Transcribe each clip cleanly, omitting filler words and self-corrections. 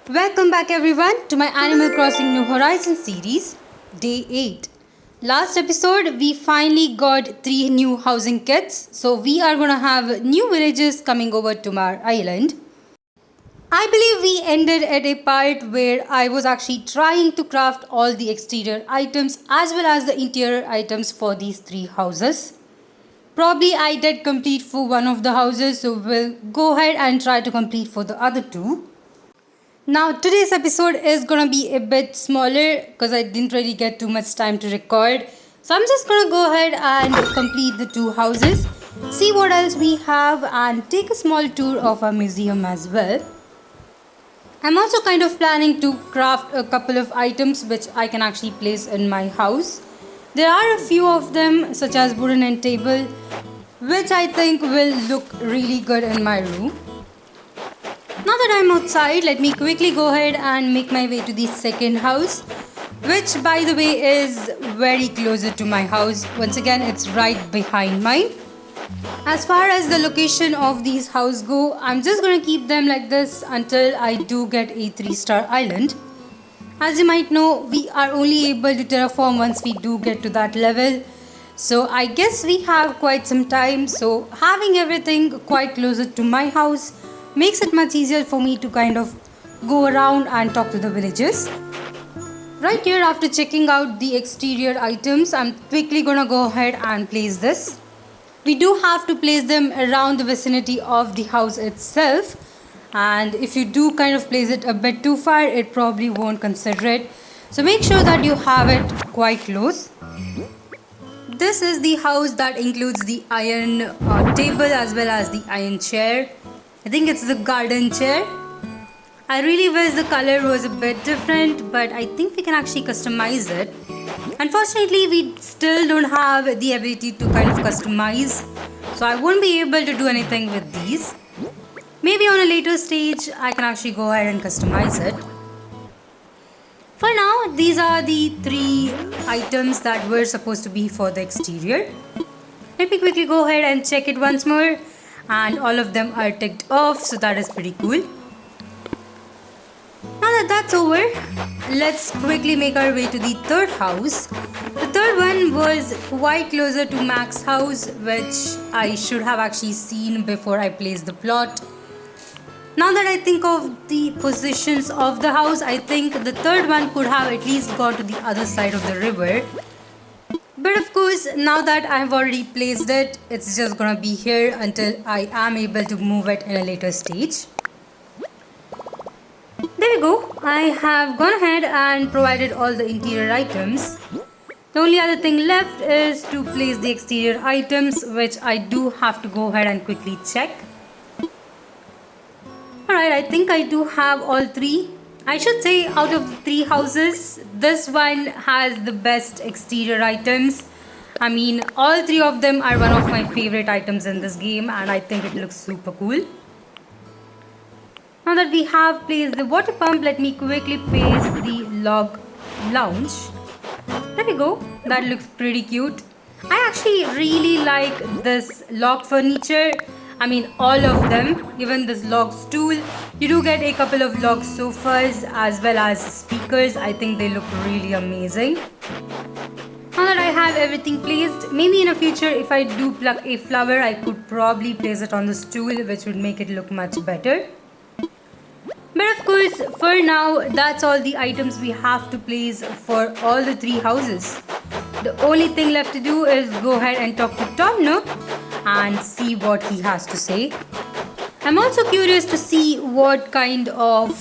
Welcome back everyone to my Animal Crossing New Horizons series, Day 8. Last episode we finally got 3 new housing kits, so we are gonna have new villages coming over to our island. I believe we ended at a part where I was actually trying to craft all the exterior items as well as the interior items for these 3 houses. Probably I did complete for one of the houses, so we'll go ahead and try to complete for the other 2. Now today's episode is gonna be a bit smaller because I didn't really get too much time to record. So I'm just gonna go ahead and complete the 2 houses, see what else we have and take a small tour of our museum as well. I'm also kind of planning to craft a couple of items which I can actually place in my house. There are a few of them such as wooden end table which I think will look really good in my room. Now that I'm outside, let me quickly go ahead and make my way to the second house, which by the way is very closer to my house. Once again, it's right behind mine. As far as the location of these houses go, I'm just going to keep them like this until I do get a 3-star island. As you might know, we are only able to terraform once we do get to that level. So I guess we have quite some time. So having everything quite closer to my house makes it much easier for me to kind of go around and talk to the villagers. Right here, after checking out the exterior items, I'm quickly gonna go ahead and place this. We do have to place them around the vicinity of the house itself, and if you do kind of place it a bit too far, it probably won't consider it. So make sure that you have it quite close. This is the house that includes the iron table as well as the iron chair. I think it's the garden chair. I really wish the color was a bit different, but I think we can actually customize it. Unfortunately, we still don't have the ability to kind of customize, so I won't be able to do anything with these. Maybe on a later stage, I can actually go ahead and customize it. For now, these are the 3 items that were supposed to be for the exterior. Let me quickly go ahead and check it once more, and all of them are ticked off, so that is pretty cool. Now that that's over, let's quickly make our way to the 3rd house. The 3rd one was quite closer to Mac's house, which I should have actually seen before I placed the plot. Now that I think of the positions of the house, I think the 3rd one could have at least gone to the other side of the river. But of course, now that I have already placed it, it's just gonna be here until I am able to move it in a later stage. There we go. I have gone ahead and provided all the interior items. The only other thing left is to place the exterior items, which I do have to go ahead and quickly check. Alright, I think I do have all 3. I should say out of the 3 houses, this one has the best exterior items. I mean, all 3 of them are one of my favorite items in this game, and I think it looks super cool. Now that we have placed the water pump, let me quickly place the log lounge. There we go. That looks pretty cute. I actually really like this log furniture. I mean, all of them, even this log stool. You do get a couple of log sofas as well as speakers. I think they look really amazing. Now that I have everything placed, maybe in the future if I do pluck a flower, I could probably place it on the stool, which would make it look much better. But of course, for now, that's all the items we have to place for all the 3 houses. The only thing left to do is go ahead and talk to Tom Nook and see what he has to say. I'm also curious to see what kind of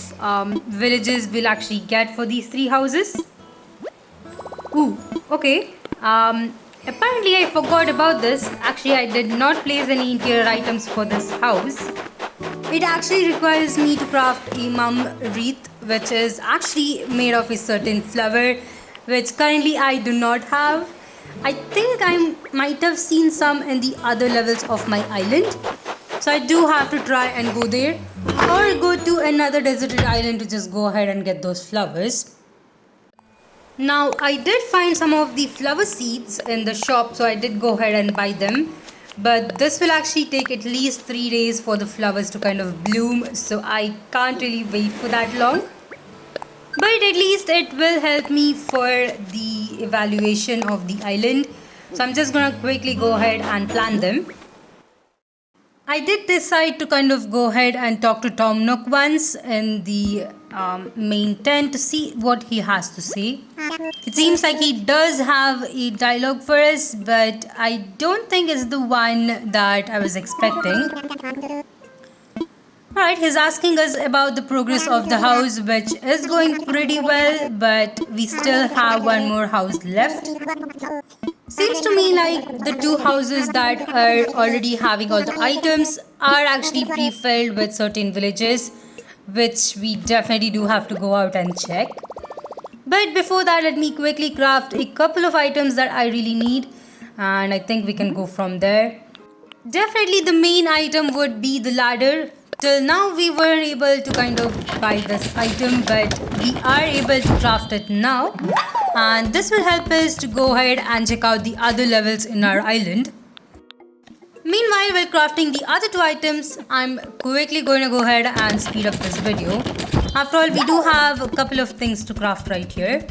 villages we'll actually get for these 3 houses. Ooh, okay. Apparently I forgot about this. Actually, I did not place any interior items for this house. It actually requires me to craft a mum wreath, which is actually made of a certain flower, which currently I do not have. I think I might have seen some in the other levels of my island. So I do have to try and go there or go to another deserted island to just go ahead and get those flowers. Now I did find some of the flower seeds in the shop, so I did go ahead and buy them. But this will actually take at least 3 days for the flowers to kind of bloom, so I can't really wait for that long. But at least it will help me for the evaluation of the island. So I'm just gonna quickly go ahead and plan them. I did decide to kind of go ahead and talk to Tom Nook once in the main tent to see what he has to say. It seems like he does have a dialogue for us, but I don't think it's the one that I was expecting. Alright, he's asking us about the progress of the house, which is going pretty well, but we still have one more house left. Seems to me like the two houses that are already having all the items are actually pre-filled with certain villages, which we definitely do have to go out and check. But before that, let me quickly craft a couple of items that I really need, and I think we can go from there. Definitely the main item would be the ladder. Till now we weren't able to kind of buy this item, but we are able to craft it now, and this will help us to go ahead and check out the other levels in our island. Meanwhile, while crafting the other two items, I'm quickly going to go ahead and speed up this video. After all, we do have a couple of things to craft right here.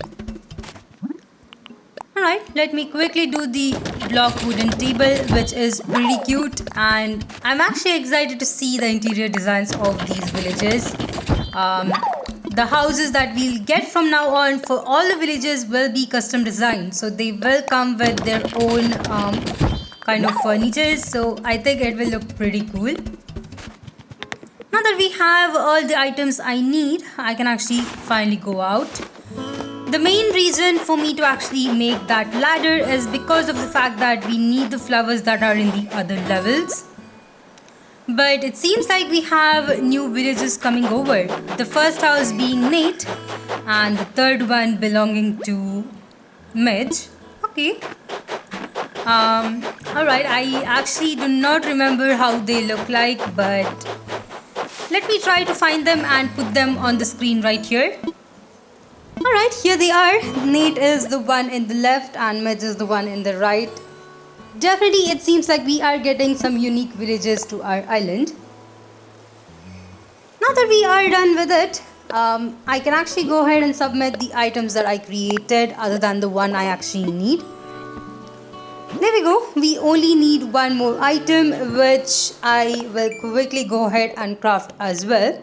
Alright, let me quickly do the block wooden table, which is pretty cute, and I'm actually excited to see the interior designs of these villages. The houses that we'll get from now on for all the villages will be custom designed, so they will come with their own kind of furniture, so I think it will look pretty cool. Now that we have all the items I need, I can actually finally go out. The main reason for me to actually make that ladder is because of the fact that we need the flowers that are in the other levels. But it seems like we have new villages coming over. The first house being Nate and the third one belonging to Midge. Okay. Alright, I actually do not remember how they look like, but let me try to find them and put them on the screen right here. Alright, here they are. Nate is the one in the left and Midge is the one in the right. Definitely it seems like we are getting some unique villages to our island. Now that we are done with it, I can actually go ahead and submit the items that I created other than the one I actually need. There we go. We only need one more item, which I will quickly go ahead and craft as well.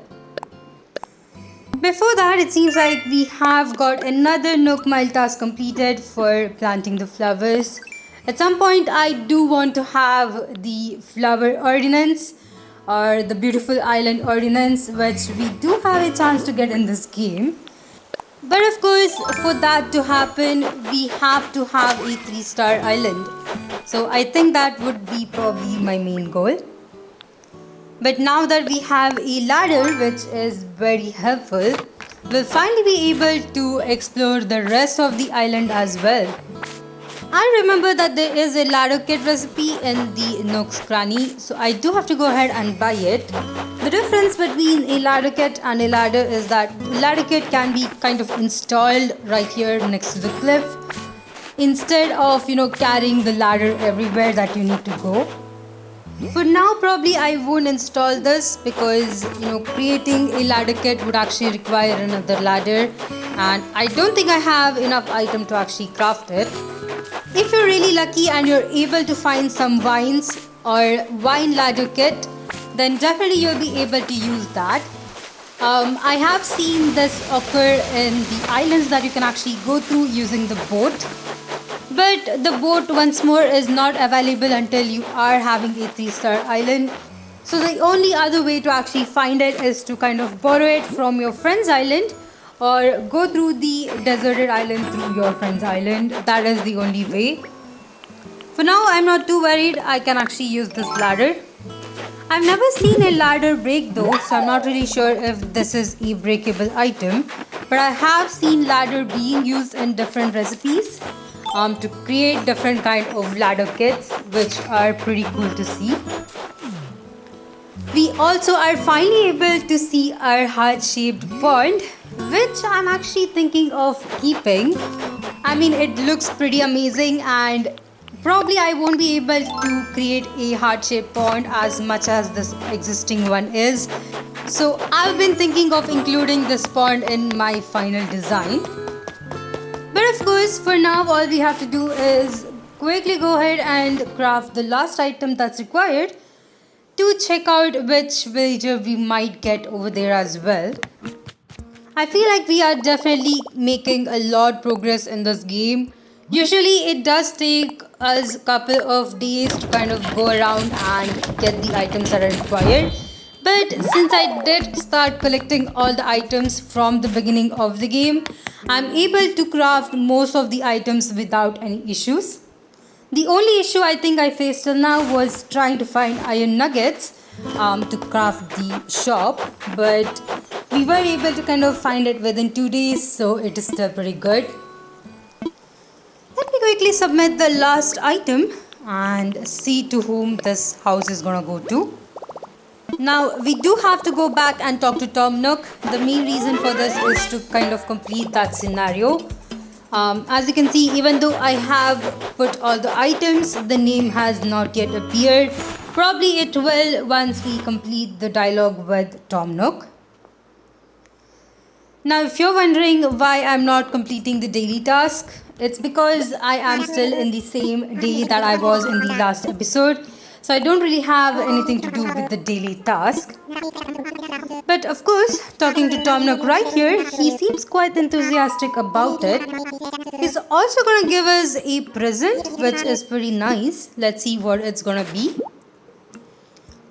Before that, it seems like we have got another Nook Mile task completed for planting the flowers. At some point, I do want to have the flower ordinance or the beautiful island ordinance, which we do have a chance to get in this game. But of course, for that to happen, we have to have a 3-star island. So I think that would be probably my main goal. But now that we have a ladder, which is very helpful, we'll finally be able to explore the rest of the island as well. I remember that there is a ladder kit recipe in the Nook's Cranny, so I do have to go ahead and buy it. The difference between a ladder kit and a ladder is that the ladder kit can be kind of installed right here next to the cliff, instead of carrying the ladder everywhere that you need to go. For now, probably I won't install this because creating a ladder kit would actually require another ladder, and I don't think I have enough item to actually craft it. If you're really lucky and you're able to find some vines or vine ladder kit, then definitely you'll be able to use that. I have seen this occur in the islands that you can actually go through using the boat. But the boat once more is not available until you are having a 3-star island. So the only other way to actually find it is to kind of borrow it from your friend's island or go through the deserted island through your friend's island. That is the only way. For now, I'm not too worried. I can actually use this ladder. I've never seen a ladder break though, so I'm not really sure if this is a breakable item. But I have seen ladder being used in different recipes to create different kind of ladder kits, which are pretty cool to see. We also are finally able to see our heart-shaped pond, which I'm actually thinking of keeping. I mean, it looks pretty amazing, and probably I won't be able to create a heart-shaped pond as much as this existing one is. So I've been thinking of including this pond in my final design. But of course, for now, all we have to do is quickly go ahead and craft the last item that's required to check out which villager we might get over there as well. I feel like we are definitely making a lot progress in this game. Usually it does take us a couple of days to kind of go around and get the items that are required. But since I did start collecting all the items from the beginning of the game, I'm able to craft most of the items without any issues. The only issue I think I faced till now was trying to find iron nuggets to craft the shop, but we were able to kind of find it within 2 days, so it is still pretty good. Let me quickly submit the last item and see to whom this house is gonna go to. Now we do have to go back and talk to Tom Nook. The main reason for this is to kind of complete that scenario. As you can see, even though I have put all the items, the name has not yet appeared. Probably it will once we complete the dialogue with Tom Nook. Now if you're wondering why I'm not completing the daily task, it's because I am still in the same day that I was in the last episode. So I don't really have anything to do with the daily task. But of course, talking to Tom Nook right here, he seems quite enthusiastic about it. He's also gonna give us a present, which is pretty nice. Let's see what it's gonna be.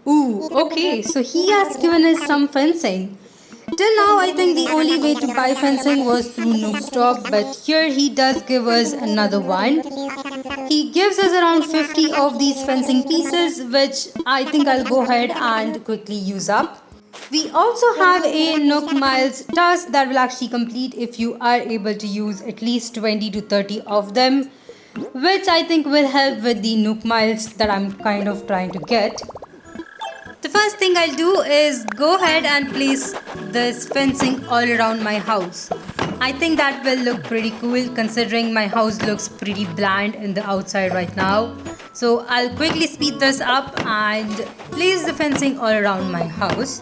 Ooh, okay, so he has given us some fencing. Till now, I think the only way to buy fencing was through Nook's Stock, but here he does give us another one. He gives us around 50 of these fencing pieces, which I think I'll go ahead and quickly use up. We also have a Nook Miles task that will actually complete if you are able to use at least 20 to 30 of them, which I think will help with the Nook Miles that I'm kind of trying to get. The first thing I'll do is go ahead and place this fencing all around my house. I think that will look pretty cool considering my house looks pretty bland in the outside right now. So I'll quickly speed this up and place the fencing all around my house.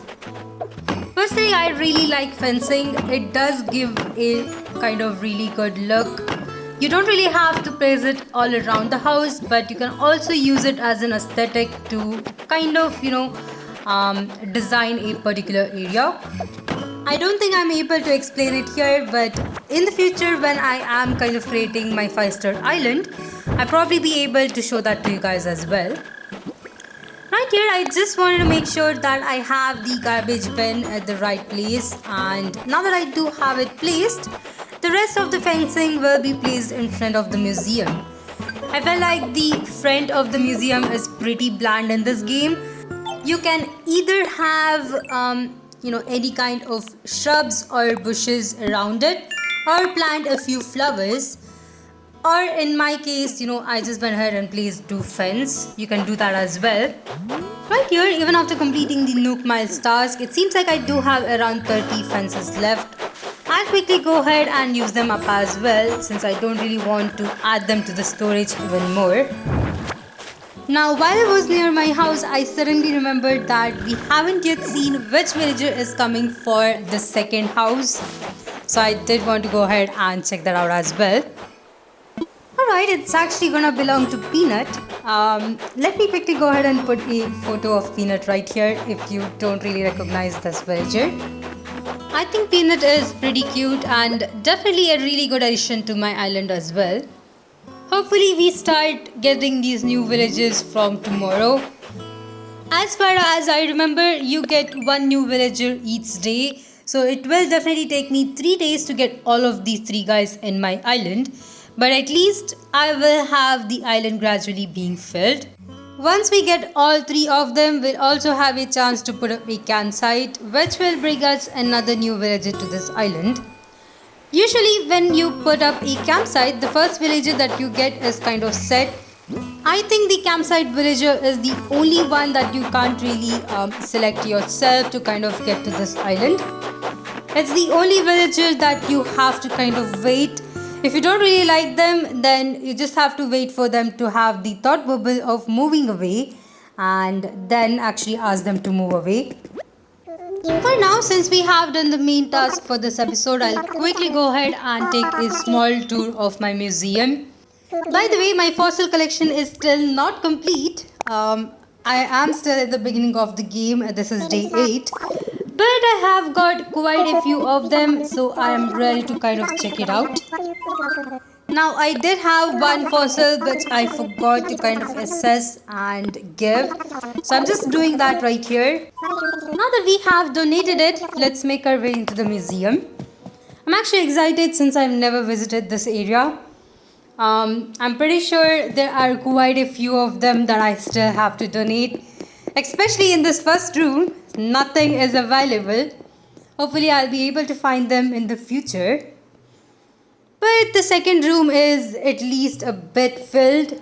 Personally, I really like fencing. It does give a kind of really good look. You don't really have to place it all around the house, but you can also use it as an aesthetic to kind of, design a particular area. I don't think I'm able to explain it here, but in the future when I am kind of creating my 5-star island, I'll probably be able to show that to you guys as well. Right here, I just wanted to make sure that I have the garbage bin at the right place, and now that I do have it placed, the rest of the fencing will be placed in front of the museum. I felt like the front of the museum is pretty bland in this game. You can either have any kind of shrubs or bushes around it, or plant a few flowers, or in my case, I just went ahead and placed 2 fence. You can do that as well. Right here, even after completing the Nook Miles task, it seems like I do have around 30 fences left. I'll quickly go ahead and use them up as well, since I don't really want to add them to the storage even more. Now while I was near my house, I suddenly remembered that we haven't yet seen which villager is coming for the second house. So I did want to go ahead and check that out as well. Alright, it's actually gonna belong to Peanut. Let me quickly go ahead and put a photo of Peanut right here if you don't really recognize this villager. I think Peanut is pretty cute and definitely a really good addition to my island as well. Hopefully we start getting these new villages from tomorrow. As far as I remember, you get 1 new villager each day. So it will definitely take me 3 days to get all of these 3 guys in my island. But at least I will have the island gradually being filled. Once we get all 3 of them, we'll also have a chance to put up a campsite, which will bring us another new villager to this island. Usually when you put up a campsite, the first villager that you get is kind of set. I think the campsite villager is the only one that you can't really select yourself to kind of get to this island. It's the only villager that you have to kind of wait. If you don't really like them, then you just have to wait for them to have the thought bubble of moving away and then actually ask them to move away. For now, since we have done the main task for this episode, I'll quickly go ahead and take a small tour of my museum. By the way, my fossil collection is still not complete. I am still at the beginning of the game. This is day 8. But I have got quite a few of them, so I am ready to kind of check it out. Now, I did have one fossil which I forgot to kind of assess and give. So I'm just doing that right here. Now that we have donated it, let's make our way into the museum. I'm actually excited since I've never visited this area. I'm pretty sure there are quite a few of them that I still have to donate. Especially in this first room, nothing is available. Hopefully I'll be able to find them in the future. But the second room is at least a bit filled.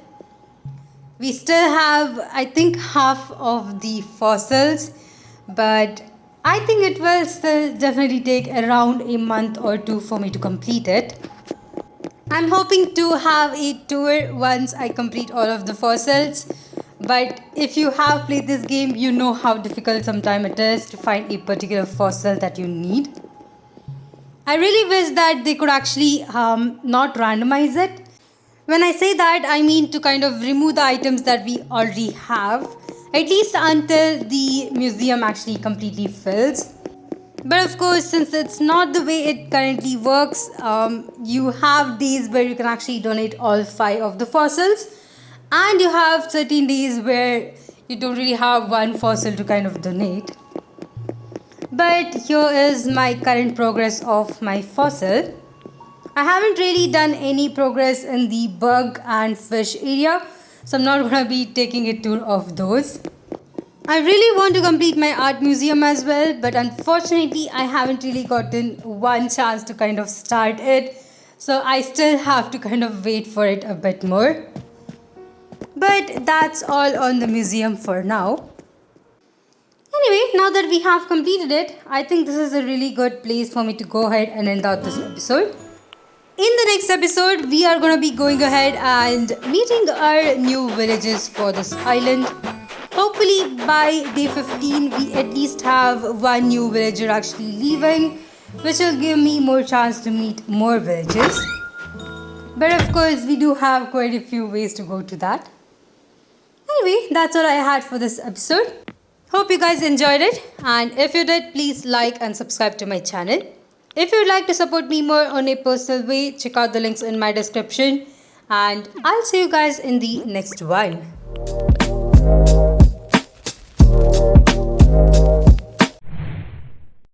We still have, I think, half of the fossils. But I think it will still definitely take around a month or two for me to complete it. I'm hoping to have a tour once I complete all of the fossils. But if you have played this game, you know how difficult sometimes it is to find a particular fossil that you need. I really wish that they could actually not randomize it. When I say that, I mean to kind of remove the items that we already have, at least until the museum actually completely fills. But of course, since it's not the way it currently works, you have days where you can actually donate all 5 of the fossils. And you have certain days where you don't really have one fossil to kind of donate. But here is my current progress of my fossil. I haven't really done any progress in the bug and fish area, so I'm not going to be taking a tour of those. I really want to complete my art museum as well, but unfortunately I haven't really gotten one chance to kind of start it, so I still have to kind of wait for it a bit more. But that's all on the museum for now. Anyway, now that we have completed it, I think this is a really good place for me to go ahead and end out this episode. In the next episode, we are going to be going ahead and meeting our new villages for this island. Hopefully by day 15, we at least have one new villager actually leaving, which will give me more chance to meet more villages. But of course, we do have quite a few ways to go to that. Anyway, that's all I had for this episode. Hope you guys enjoyed it, and if you did, please like and subscribe to my channel. If you would like to support me more on a personal way, check out the links in my description, and I'll see you guys in the next one.